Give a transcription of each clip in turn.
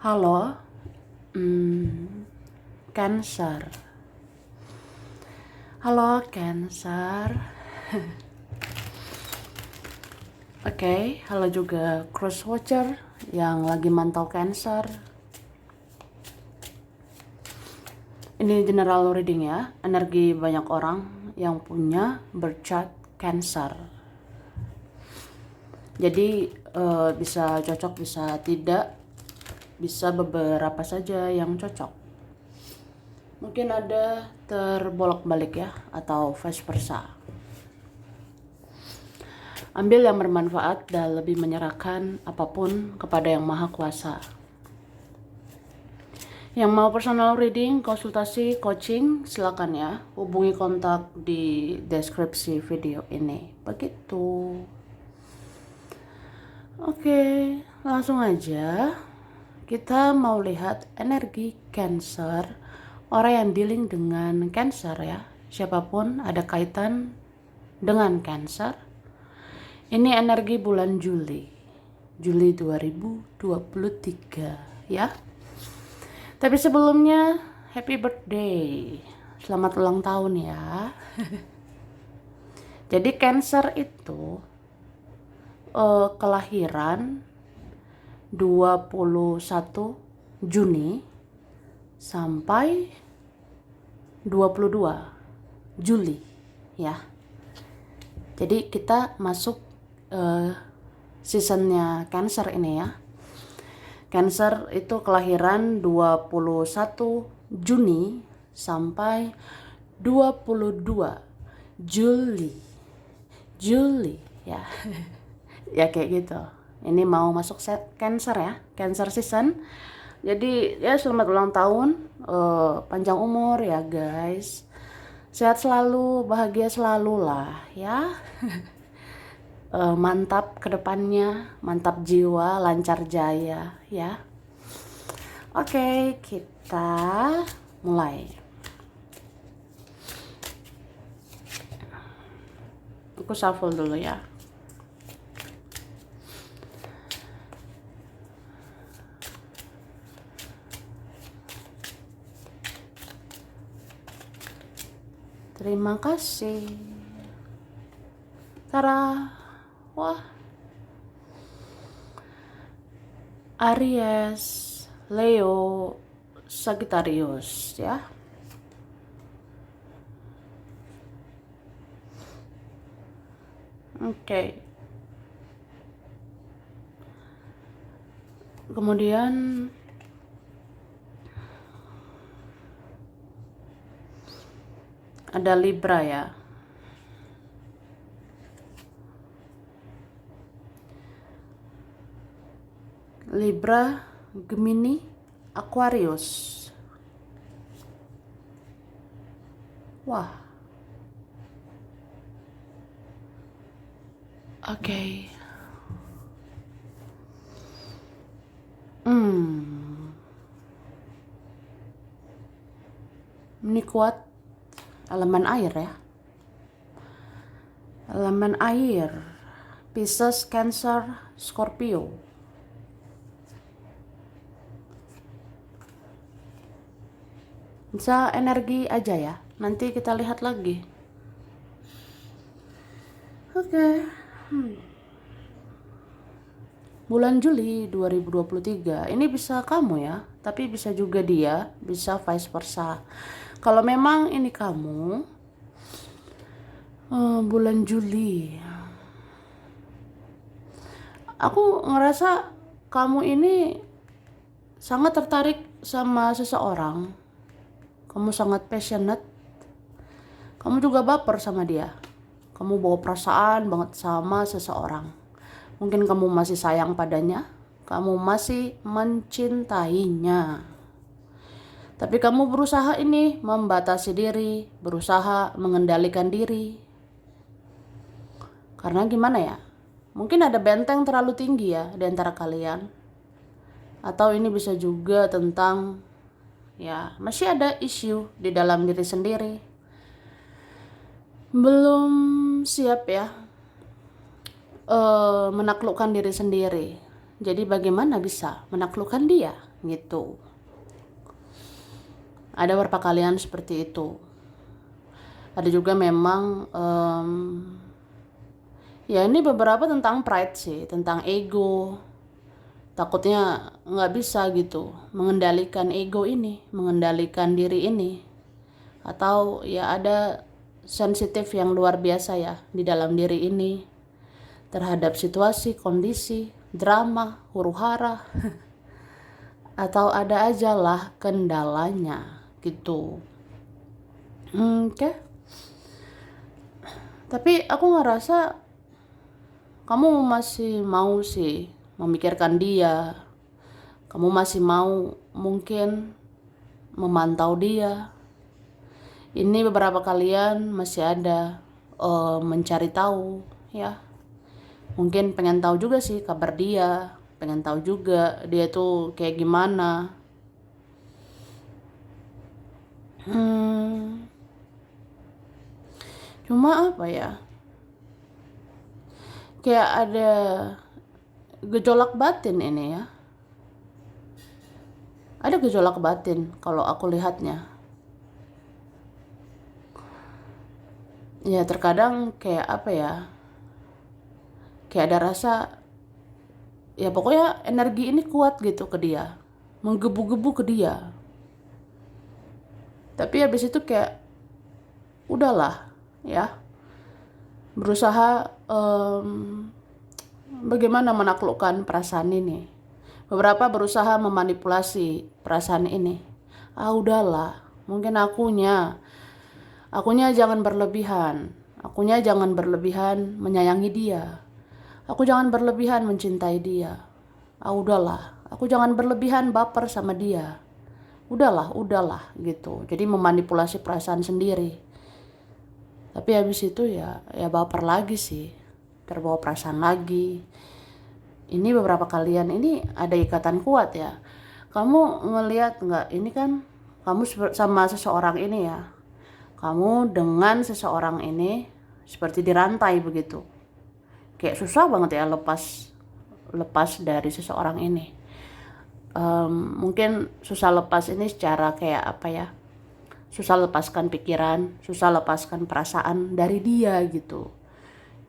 Halo, Cancer. Halo, Cancer. Oke, halo juga Cross Watcher yang lagi mantau Cancer. Ini general reading ya, energi banyak orang yang punya birth chart Cancer. Jadi bisa cocok, bisa tidak, bisa beberapa saja yang cocok. Mungkin ada terbolak-balik ya, atau vice versa. Ambil yang bermanfaat dan lebih menyerahkan apapun kepada Yang Maha Kuasa. Yang mau personal reading, konsultasi, coaching, silakan ya. Hubungi kontak di deskripsi video ini. Begitu. Oke, langsung aja. Kita mau lihat energi Cancer, orang yang dealing dengan Cancer ya. Siapapun ada kaitan dengan Cancer. Ini energi bulan Juli 2023 ya. Tapi sebelumnya happy birthday. Selamat ulang tahun ya. Jadi Cancer itu kelahiran 21 Juni sampai 22 Juli ya. Jadi kita masuk seasonnya Cancer ini ya. Cancer itu kelahiran 21 Juni sampai 22 Juli. Juli ya. Ya kayak gitu. Ini mau masuk Cancer ya, Cancer season. Jadi ya selamat ulang tahun, panjang umur ya guys. Sehat selalu, bahagia selalu lah ya. Mantap ke depannya, mantap jiwa, lancar jaya ya. Oke, kita mulai. Aku shuffle dulu ya. Terima kasih. Tara. Wah. Aries, Leo, Sagittarius ya. Oke. Kemudian ada Libra ya. Libra, Gemini, Aquarius. Wah. Oke. Ini kuat elemen air ya. Elemen air. Pisces, Cancer, Scorpio. Bisa energi aja ya. Nanti kita lihat lagi. Oke. Bulan Juli 2023. Ini bisa kamu ya, tapi bisa juga dia, bisa vice versa. Kalau memang ini kamu bulan Juli, aku ngerasa kamu ini sangat tertarik sama seseorang. Kamu sangat passionate. Kamu juga baper sama dia. Kamu bawa perasaan banget sama seseorang. Mungkin kamu masih sayang padanya. Kamu masih mencintainya. Tapi kamu berusaha ini membatasi diri. Berusaha mengendalikan diri. Karena gimana ya? Mungkin ada benteng terlalu tinggi ya di antara kalian. Atau ini bisa juga tentang ya masih ada isu di dalam diri sendiri. Belum siap ya menaklukkan diri sendiri. Jadi bagaimana bisa menaklukkan dia? gitu. Ada beberapa kalian seperti itu. Ada juga memang ya ini beberapa tentang pride sih, tentang ego. Takutnya nggak bisa gitu mengendalikan ego ini, mengendalikan diri ini. Atau ya ada sensitif yang luar biasa ya di dalam diri ini terhadap situasi, kondisi, drama, huru-hara. Atau ada aja lah kendalanya gitu. Oke. Tapi aku ngerasa kamu masih mau sih memikirkan dia. Kamu masih mau mungkin memantau dia. Ini beberapa kalian masih ada mencari tahu ya. Mungkin pengen tahu juga sih kabar dia, pengen tahu juga dia tuh kayak gimana. Cuma apa ya? Kayak ada gejolak batin ini ya. Ada gejolak batin kalau aku lihatnya. Ya terkadang kayak apa ya? Kayak ada rasa ya pokoknya energi ini kuat gitu ke dia. Menggebu-gebu ke dia. Tapi habis itu kayak udahlah ya. Berusaha bagaimana menaklukkan perasaan ini. Beberapa berusaha memanipulasi perasaan ini. Udahlah, mungkin akunya jangan berlebihan. Akunya jangan berlebihan menyayangi dia. Aku jangan berlebihan mencintai dia. Udahlah, aku jangan berlebihan baper sama dia. Udahlah gitu. Jadi memanipulasi perasaan sendiri. Tapi habis itu ya baper lagi sih. Terbawa perasaan lagi. Ini beberapa kalian ini ada ikatan kuat ya. Kamu ngelihat nggak? Ini kan kamu sama seseorang ini ya. Kamu dengan seseorang ini seperti dirantai begitu. Kayak susah banget ya lepas dari seseorang ini. Mungkin susah lepas ini secara kayak apa ya? Susah lepaskan pikiran, susah lepaskan perasaan dari dia gitu.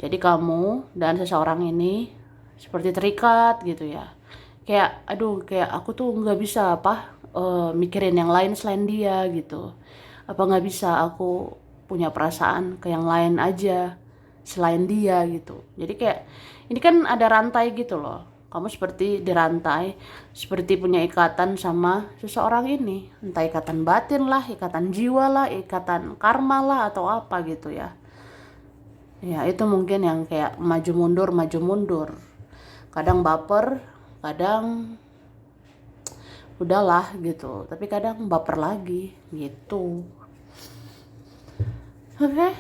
Jadi kamu dan seseorang ini seperti terikat gitu ya. Kayak kayak aku tuh nggak bisa mikirin yang lain selain dia gitu. Apa nggak bisa aku punya perasaan ke yang lain aja selain dia gitu. Jadi kayak ini kan ada rantai gitu loh. Kamu seperti dirantai, seperti punya ikatan sama seseorang ini. Entah ikatan batin lah, ikatan jiwa lah, ikatan karma lah atau apa gitu ya. Ya itu mungkin yang kayak maju mundur. Kadang baper, kadang udahlah gitu. Tapi kadang baper lagi gitu. Oke.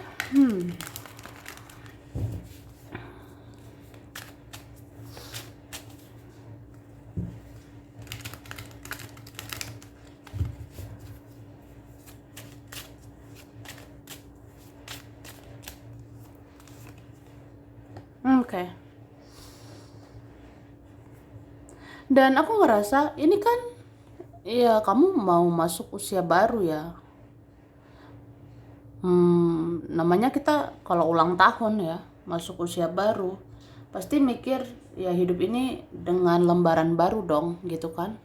Oke. Dan aku ngerasa ini kan ya kamu mau masuk usia baru ya. Namanya kita kalau ulang tahun ya, masuk usia baru, pasti mikir ya hidup ini dengan lembaran baru dong gitu kan.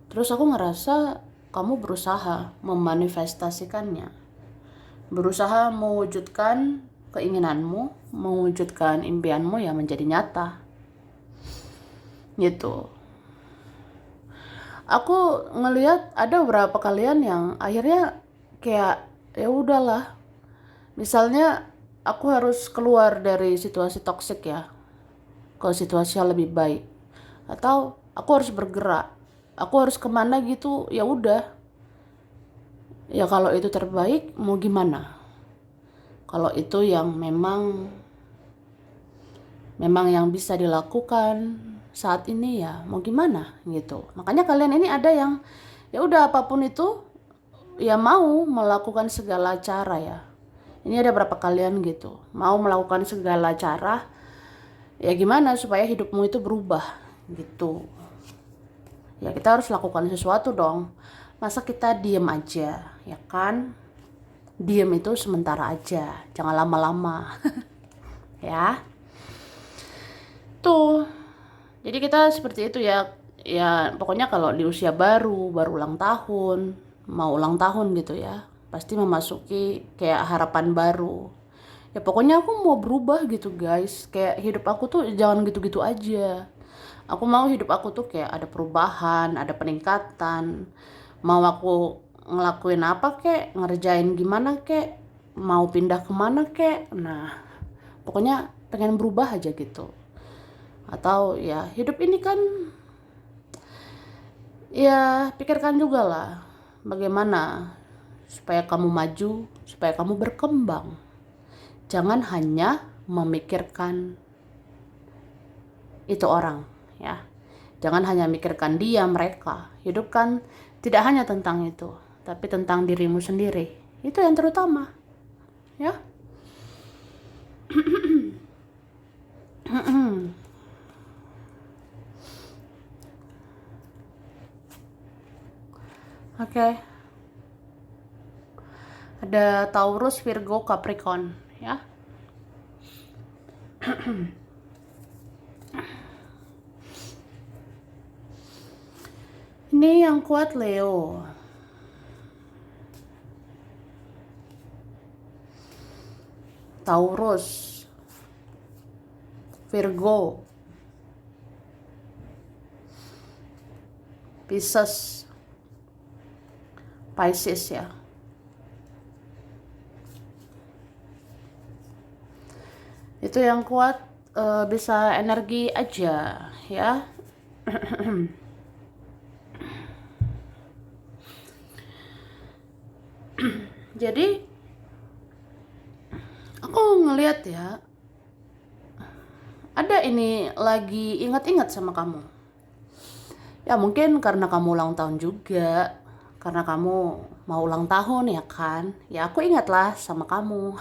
Terus aku ngerasa kamu berusaha memanifestasikannya. Berusaha mewujudkan keinginanmu, mewujudkan impianmu ya menjadi nyata. Gitu. Aku ngelihat ada beberapa kalian yang akhirnya kayak ya udahlah. Misalnya aku harus keluar dari situasi toksik ya ke situasi yang lebih baik. Atau aku harus bergerak. Aku harus kemana gitu, ya udah. Ya kalau itu terbaik mau gimana? Kalau itu yang memang yang bisa dilakukan saat ini ya mau gimana gitu. Makanya kalian ini ada yang ya udah apapun itu ya mau melakukan segala cara ya. Ini ada berapa kalian gitu mau melakukan segala cara ya gimana supaya hidupmu itu berubah gitu. ya kita harus lakukan sesuatu dong. Masa kita diem aja, ya kan? Diem itu sementara aja, jangan lama-lama. Ya, tuh. Jadi kita seperti itu ya. Ya pokoknya kalau di usia baru ulang tahun, mau ulang tahun gitu ya, pasti memasuki kayak harapan baru. Ya pokoknya aku mau berubah gitu guys. Kayak hidup aku tuh jangan gitu-gitu aja. Aku mau hidup aku tuh kayak ada perubahan, ada peningkatan. Mau aku ngelakuin apa kek, ngerjain gimana kek, mau pindah kemana kek. Nah, pokoknya pengen berubah aja gitu. Atau ya hidup ini kan, ya pikirkan juga lah bagaimana supaya kamu maju, supaya kamu berkembang. Jangan hanya memikirkan itu orang, ya. Jangan hanya mikirkan dia, mereka. Hidup kan tidak hanya tentang itu, tapi tentang dirimu sendiri. Itu yang terutama, ya. Oke. Ada Taurus, Virgo, Capricorn, ya. Ini yang kuat Leo. Taurus, Virgo, Pisces, Pisces ya. Itu yang kuat, bisa energi aja ya. Jadi aku ngelihat ya, ada ini lagi ingat-ingat sama kamu. Ya mungkin karena kamu ulang tahun juga, karena kamu mau ulang tahun ya kan. Ya aku ingatlah sama kamu.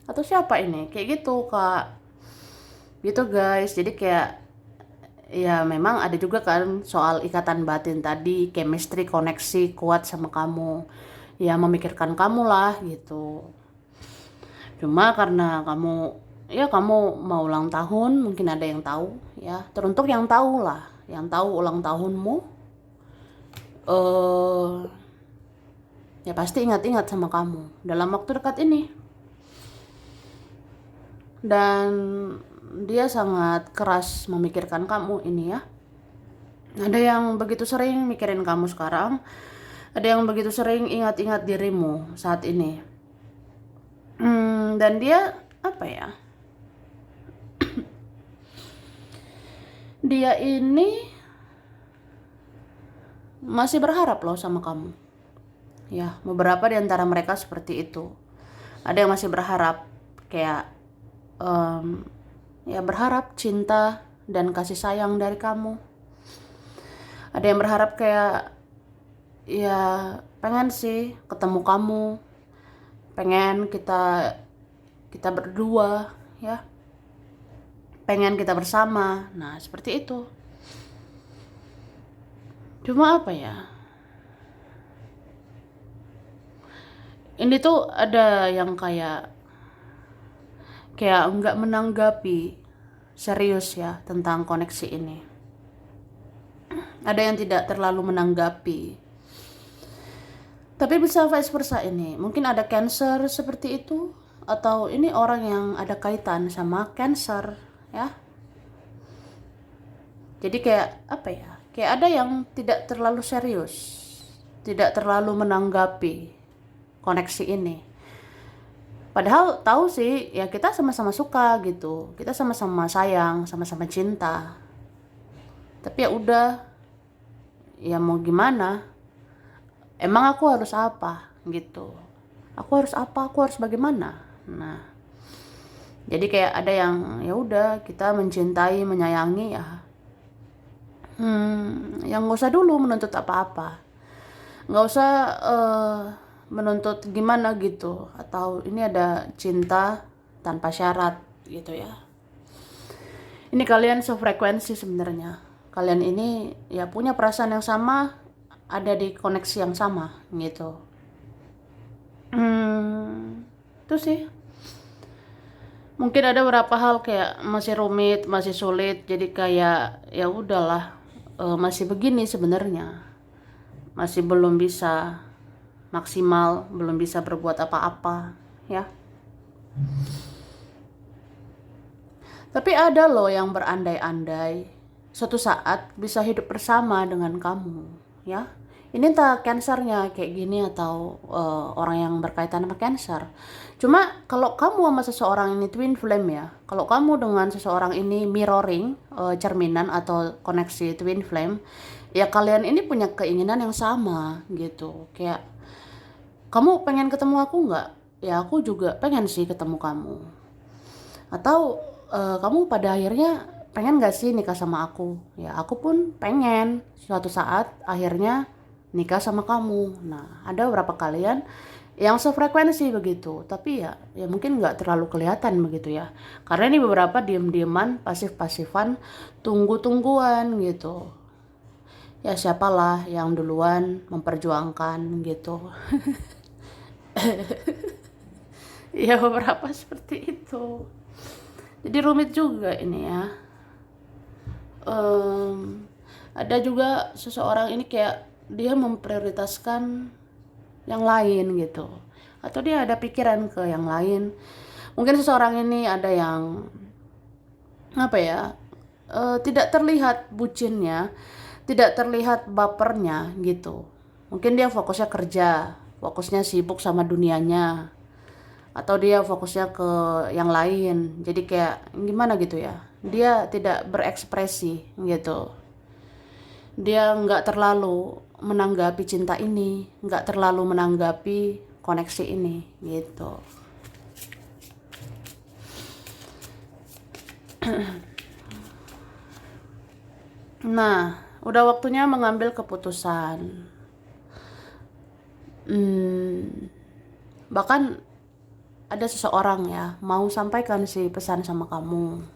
Atau siapa ini? Kayak gitu kak. Gitu guys. Jadi kayak ya memang ada juga kan soal ikatan batin tadi, chemistry, koneksi kuat sama kamu. Ya memikirkan kamu lah gitu. Cuma karena kamu mau ulang tahun, mungkin ada yang tahu ya. Teruntuk yang tahu lah, yang tahu ulang tahunmu, eh ya pasti ingat-ingat sama kamu dalam waktu dekat ini. Dan dia sangat keras memikirkan kamu ini ya. Ada yang begitu sering mikirin kamu sekarang, ada yang begitu sering ingat-ingat dirimu saat ini. Dan dia apa ya? Dia ini masih berharap loh sama kamu. Ya, beberapa di antara mereka seperti itu. Ada yang masih berharap kayak ya berharap cinta dan kasih sayang dari kamu. Ada yang berharap kayak ya pengen sih ketemu kamu, pengen kita berdua ya, pengen kita bersama. Nah seperti itu. Cuma apa ya, ini tuh ada yang kayak nggak menanggapi serius ya tentang koneksi ini. Ada yang tidak terlalu menanggapi. Tapi bisa vice versa ini. Mungkin ada Cancer seperti itu, atau ini orang yang ada kaitan sama Cancer ya. Jadi kayak apa ya? Kayak ada yang tidak terlalu serius, tidak terlalu menanggapi koneksi ini. Padahal tahu sih ya kita sama-sama suka gitu. Kita sama-sama sayang, sama-sama cinta. Tapi ya udah, ya mau gimana? Emang aku harus apa gitu? Aku harus apa? Aku harus bagaimana? Nah, jadi kayak ada yang ya udah kita mencintai, menyayangi ya. Yang nggak usah dulu menuntut apa-apa. Nggak usah menuntut gimana gitu. Atau ini ada cinta tanpa syarat gitu ya. Ini kalian sefrekuensi sebenarnya. kalian ini ya punya perasaan yang sama, ada di koneksi yang sama gitu. Itu sih. Mungkin ada beberapa hal kayak masih rumit, masih sulit, jadi kayak ya udahlah, masih begini sebenarnya, masih belum bisa maksimal, belum bisa berbuat apa-apa, ya. Tapi ada loh yang berandai-andai suatu saat bisa hidup bersama dengan kamu, ya. Ini entah cancernya kayak gini atau orang yang berkaitan sama cancer. Cuma kalau kamu sama seseorang ini twin flame ya, kalau kamu dengan seseorang ini mirroring, cerminan atau koneksi twin flame, ya kalian ini punya keinginan yang sama gitu. Kayak kamu pengen ketemu aku nggak? Ya aku juga pengen sih ketemu kamu. Atau kamu pada akhirnya pengen gak sih nikah sama aku? Ya aku pun pengen suatu saat akhirnya nikah sama kamu. Nah ada beberapa kalian yang sefrekuensi begitu, tapi ya mungkin nggak terlalu kelihatan begitu ya, karena ini beberapa diem-dieman, pasif-pasifan, tunggu-tungguan gitu. Ya siapalah yang duluan memperjuangkan gitu. Ya beberapa seperti itu. Jadi rumit juga ini ya. Em, ada juga seseorang ini kayak dia memprioritaskan yang lain gitu, atau dia ada pikiran ke yang lain. Mungkin seseorang ini ada yang apa ya, tidak terlihat bucinnya, tidak terlihat bapernya gitu. Mungkin dia fokusnya kerja, fokusnya sibuk sama dunianya, atau dia fokusnya ke yang lain, jadi kayak gimana gitu ya, dia tidak berekspresi gitu, dia nggak terlalu menanggapi cinta ini, nggak terlalu menanggapi koneksi ini gitu. Nah udah waktunya mengambil keputusan. Bahkan ada seseorang ya mau sampaikan si pesan sama kamu,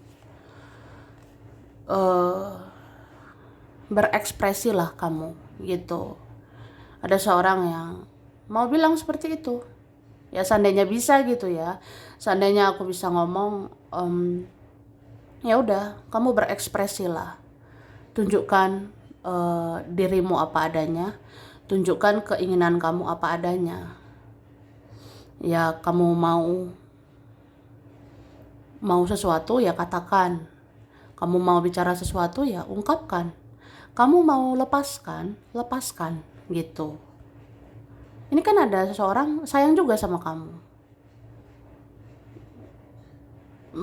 berekspresilah kamu gitu. Ada seorang yang mau bilang seperti itu. Ya seandainya bisa gitu ya, seandainya aku bisa ngomong, ya udah kamu berekspresilah, tunjukkan dirimu apa adanya, tunjukkan keinginan kamu apa adanya. Ya kamu mau sesuatu ya katakan, kamu mau bicara sesuatu ya ungkapkan, kamu mau lepaskan gitu. Ini kan ada seseorang sayang juga sama kamu,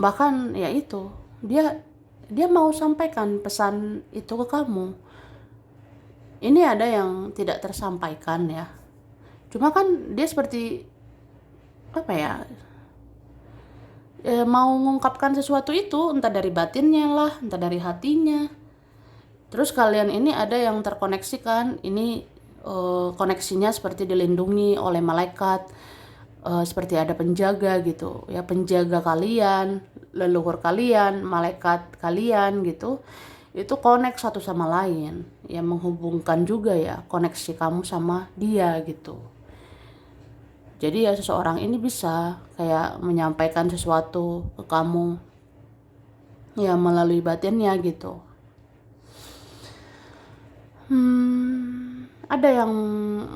bahkan ya itu, dia mau sampaikan pesan itu ke kamu. Ini ada yang tidak tersampaikan ya, cuma kan dia seperti apa ya, mau mengungkapkan sesuatu itu entah dari batinnya lah, entah dari hatinya. Terus kalian ini ada yang terkoneksi kan, ini koneksinya seperti dilindungi oleh malaikat, seperti ada penjaga gitu ya, penjaga kalian, leluhur kalian, malaikat kalian gitu. Itu connect satu sama lain, yang menghubungkan juga ya koneksi kamu sama dia gitu. Jadi ya seseorang ini bisa kayak menyampaikan sesuatu ke kamu ya melalui batinnya gitu. Ada yang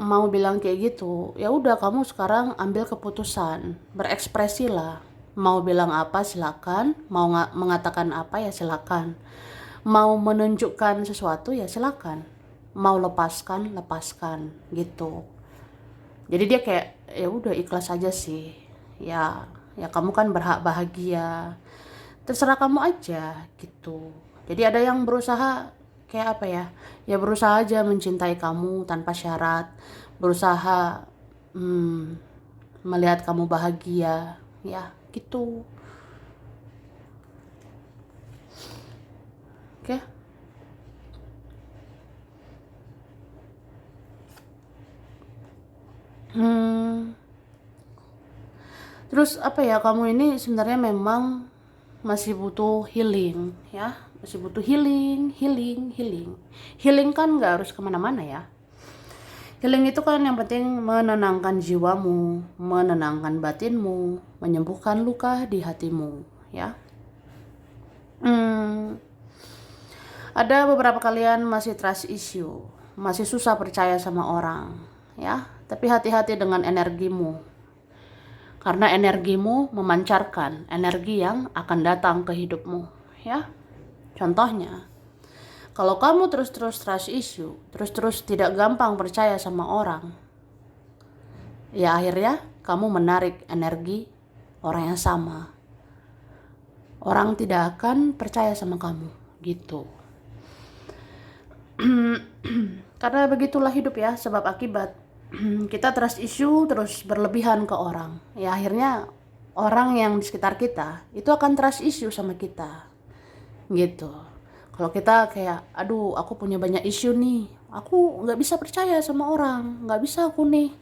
mau bilang kayak gitu, ya udah kamu sekarang ambil keputusan, berekspresilah. Mau bilang apa silakan, mau mengatakan apa ya silakan. Mau menunjukkan sesuatu ya silakan. Mau lepaskan gitu. Jadi dia kayak ya udah ikhlas aja sih. Ya kamu kan berhak bahagia. Terserah kamu aja gitu. Jadi ada yang berusaha kayak apa ya? Ya berusaha aja mencintai kamu tanpa syarat. Berusaha melihat kamu bahagia. Ya gitu. Oke. Terus apa ya, kamu ini sebenarnya memang masih butuh healing ya, masih butuh healing kan nggak harus kemana-mana ya. Healing itu kan yang penting menenangkan jiwamu, menenangkan batinmu, menyembuhkan luka di hatimu ya. Ada beberapa kalian masih trust issue, masih susah percaya sama orang ya, tapi hati-hati dengan energimu. Karena energimu memancarkan energi yang akan datang ke hidupmu ya. Contohnya, kalau kamu terus-terus trust issue, terus-terus tidak gampang percaya sama orang, ya akhirnya kamu menarik energi orang yang sama. Orang tidak akan percaya sama kamu gitu. Karena begitulah hidup ya, sebab akibat. Kita trust issue terus berlebihan ke orang, ya akhirnya orang yang di sekitar kita itu akan trust issue sama kita gitu. Kalau kita kayak, aduh aku punya banyak isu nih, aku nggak bisa percaya sama orang, nggak bisa aku nih,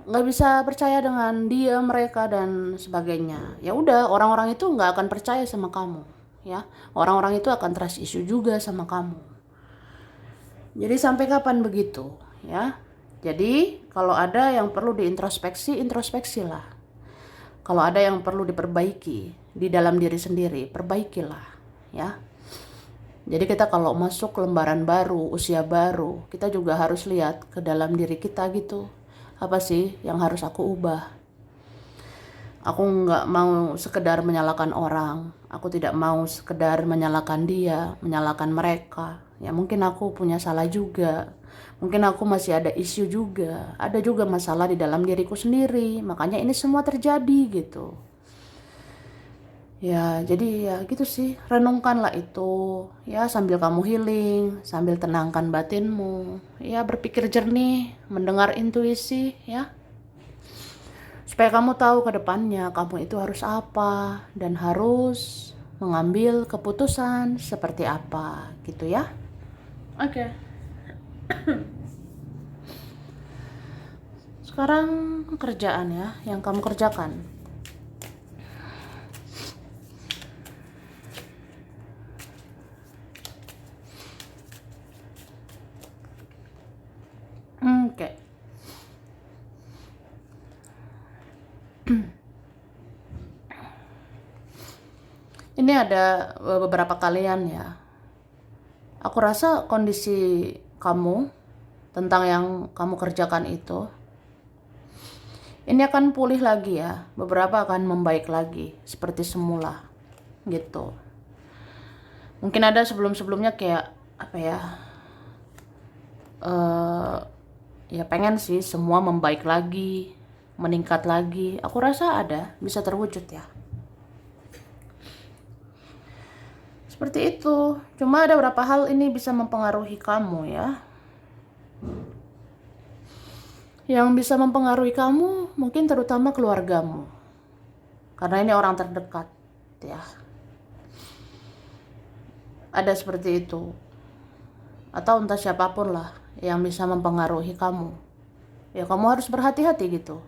nggak bisa percaya dengan dia, mereka dan sebagainya. Ya udah, orang-orang itu nggak akan percaya sama kamu ya, orang-orang itu akan trust issue juga sama kamu. Jadi sampai kapan begitu ya? Jadi kalau ada yang perlu diintrospeksi, introspeksilah. Kalau ada yang perlu diperbaiki di dalam diri sendiri, perbaikilah ya. Jadi kita kalau masuk lembaran baru, usia baru, kita juga harus lihat ke dalam diri kita gitu. Apa sih yang harus aku ubah? Aku nggak mau sekedar menyalahkan orang. Aku tidak mau sekedar menyalahkan dia, menyalahkan mereka. Ya mungkin aku punya salah juga. Mungkin aku masih ada isu juga. Ada juga masalah di dalam diriku sendiri. Makanya ini semua terjadi gitu. Ya, jadi ya gitu sih. Renungkanlah itu. Ya, sambil kamu healing, sambil tenangkan batinmu. Ya, berpikir jernih, mendengar intuisi ya. Supaya kamu tahu ke depannya kamu itu harus apa dan harus mengambil keputusan seperti apa gitu ya. Oke. Sekarang kerjaan ya, yang kamu kerjakan. Oke. Ini ada beberapa kalian ya. Aku rasa kondisi kamu tentang yang kamu kerjakan itu ini akan pulih lagi ya. Beberapa akan membaik lagi seperti semula gitu. Mungkin ada sebelum-sebelumnya kayak apa ya? Ya pengen sih semua membaik lagi, meningkat lagi. Aku rasa ada, bisa terwujud ya. Seperti itu. Cuma ada beberapa hal ini bisa mempengaruhi kamu ya. Yang bisa mempengaruhi kamu mungkin terutama keluargamu. Karena ini orang terdekat ya. Ada seperti itu. Atau entah siapapun lah yang bisa mempengaruhi kamu. Ya kamu harus berhati-hati gitu.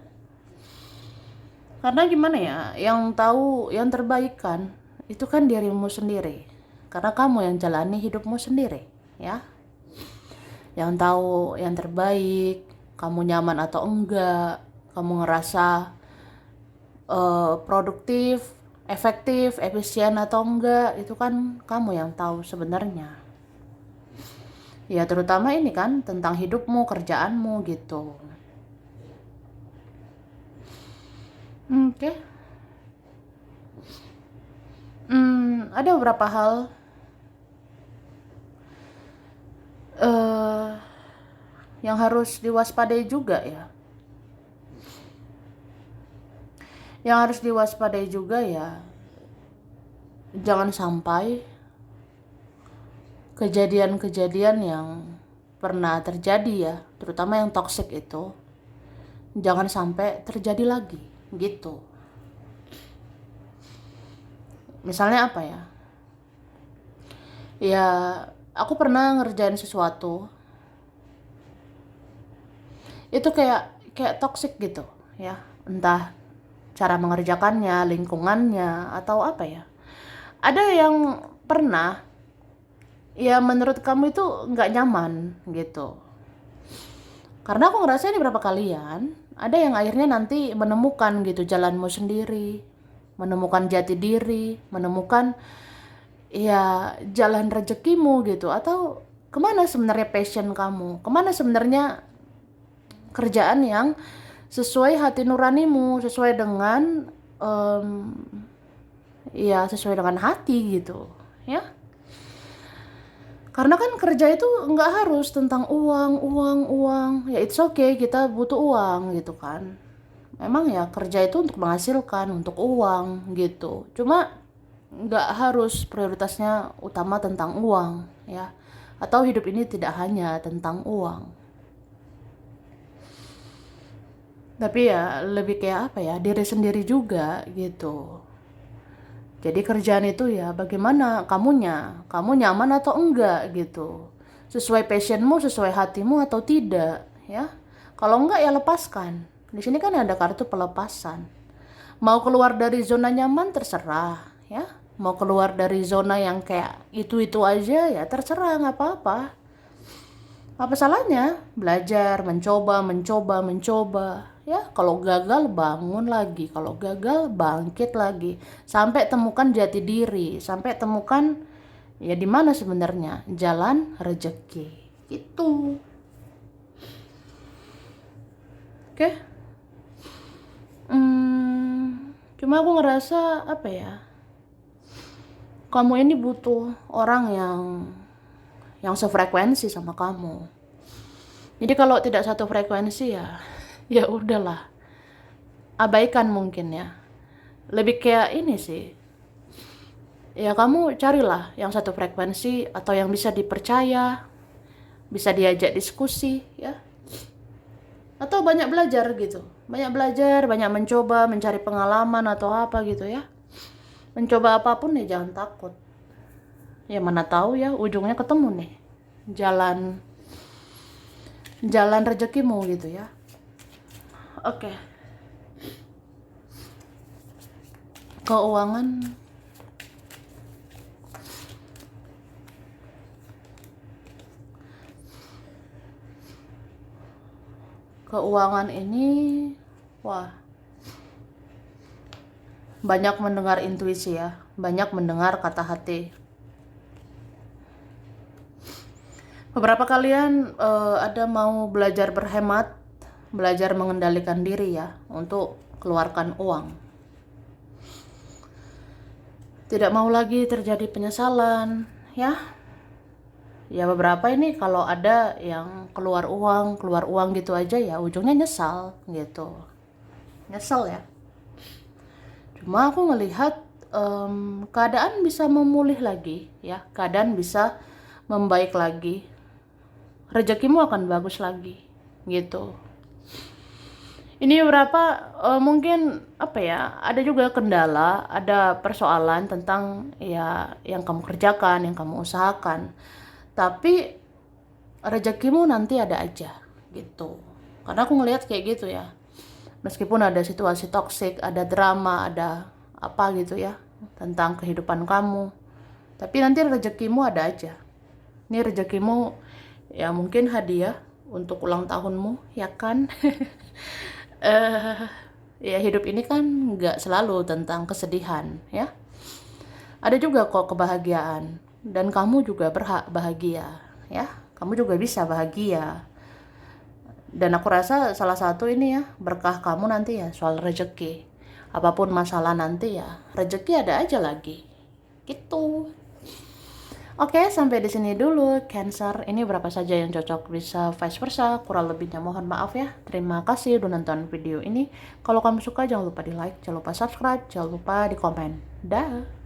Karena gimana ya, yang tahu yang terbaik kan itu kan dirimu sendiri. Karena kamu yang jalani hidupmu sendiri ya. Yang tahu yang terbaik, kamu nyaman atau enggak, kamu ngerasa produktif, efektif, efisien atau enggak, itu kan kamu yang tahu sebenarnya. Ya terutama ini kan tentang hidupmu, kerjaanmu gitu. Oke. Ada beberapa hal yang harus diwaspadai juga ya. Yang harus diwaspadai juga ya, jangan sampai kejadian-kejadian yang pernah terjadi ya, terutama yang toksik itu, jangan sampai terjadi lagi gitu. Misalnya apa ya? Ya, aku pernah ngerjain sesuatu itu kayak toksik gitu ya, entah cara mengerjakannya, lingkungannya atau apa ya, Ada yang pernah ya menurut kamu itu nggak nyaman gitu. Karena aku ngerasa ini berapa kalian, ada yang akhirnya nanti menemukan gitu jalanmu sendiri, menemukan jati diri, menemukan ya jalan rezekimu gitu, atau kemana sebenarnya passion kamu, kemana sebenarnya kerjaan yang sesuai hati nuranimu, sesuai dengan em, ya sesuai dengan hati gitu ya. Karena kan kerja itu nggak harus tentang uang, uang, uang. Ya it's okay, kita butuh uang gitu kan. Memang ya kerja itu untuk menghasilkan, untuk uang gitu. Cuma nggak harus prioritasnya utama tentang uang ya. Atau hidup ini tidak hanya tentang uang. Tapi ya lebih kayak apa ya, diri sendiri juga gitu. Jadi kerjaan itu ya bagaimana kamu nyaman atau enggak gitu. Sesuai passionmu, sesuai hatimu atau tidak ya. Kalau enggak ya lepaskan. Di sini kan ada kartu pelepasan. Mau keluar dari zona nyaman terserah ya. Mau keluar dari zona yang kayak itu-itu aja ya terserah, nggak apa-apa. Apa salahnya? Belajar, mencoba, mencoba, mencoba. Ya, kalau gagal bangun lagi, kalau gagal bangkit lagi, sampai temukan jati diri, sampai temukan ya di mana sebenarnya jalan rezeki. Itu. Oke. Cuma aku ngerasa apa ya? Kamu ini butuh orang yang sefrekuensi sama kamu. Jadi kalau tidak satu frekuensi ya ya udahlah, abaikan mungkin ya. Lebih kayak ini sih, ya kamu carilah yang satu frekuensi atau yang bisa dipercaya, bisa diajak diskusi ya, atau banyak belajar gitu, banyak belajar, banyak mencoba, mencari pengalaman atau apa gitu ya. Mencoba apapun ya jangan takut, ya mana tahu ya ujungnya ketemu nih jalan jalan rezekimu gitu ya. Oke. Keuangan. Keuangan ini, wah, banyak mendengar intuisi ya, banyak mendengar kata hati. Beberapa kalian ada mau belajar berhemat, belajar mengendalikan diri ya, untuk keluarkan uang. Tidak mau lagi terjadi penyesalan, ya. Ya beberapa ini kalau ada yang keluar uang gitu aja ya ujungnya nyesal gitu. Nyesel ya. Cuma aku melihat keadaan bisa memulih lagi ya, keadaan bisa membaik lagi. Rezekimu akan bagus lagi gitu. Ini beberapa mungkin apa ya, ada juga kendala, ada persoalan tentang ya yang kamu kerjakan, yang kamu usahakan. Tapi rezekimu nanti ada aja gitu. Karena aku ngelihat kayak gitu ya. Meskipun ada situasi toksik, ada drama, ada apa gitu ya tentang kehidupan kamu. Tapi nanti rezekimu ada aja. Ini rezekimu ya mungkin hadiah untuk ulang tahunmu ya kan. Ya hidup ini kan nggak selalu tentang kesedihan ya. Ada juga kok kebahagiaan dan kamu juga berhak bahagia ya. Kamu juga bisa bahagia. Dan aku rasa salah satu ini ya berkah kamu nanti ya soal rezeki. Apapun masalah nanti ya rezeki ada aja lagi. Gitu. Oke, sampai di sini dulu Cancer. Ini berapa saja yang cocok, bisa vice versa. Kurang lebihnya mohon maaf ya. Terima kasih udah nonton video ini. Kalau kamu suka jangan lupa di like, jangan lupa subscribe, jangan lupa di komen. Dah.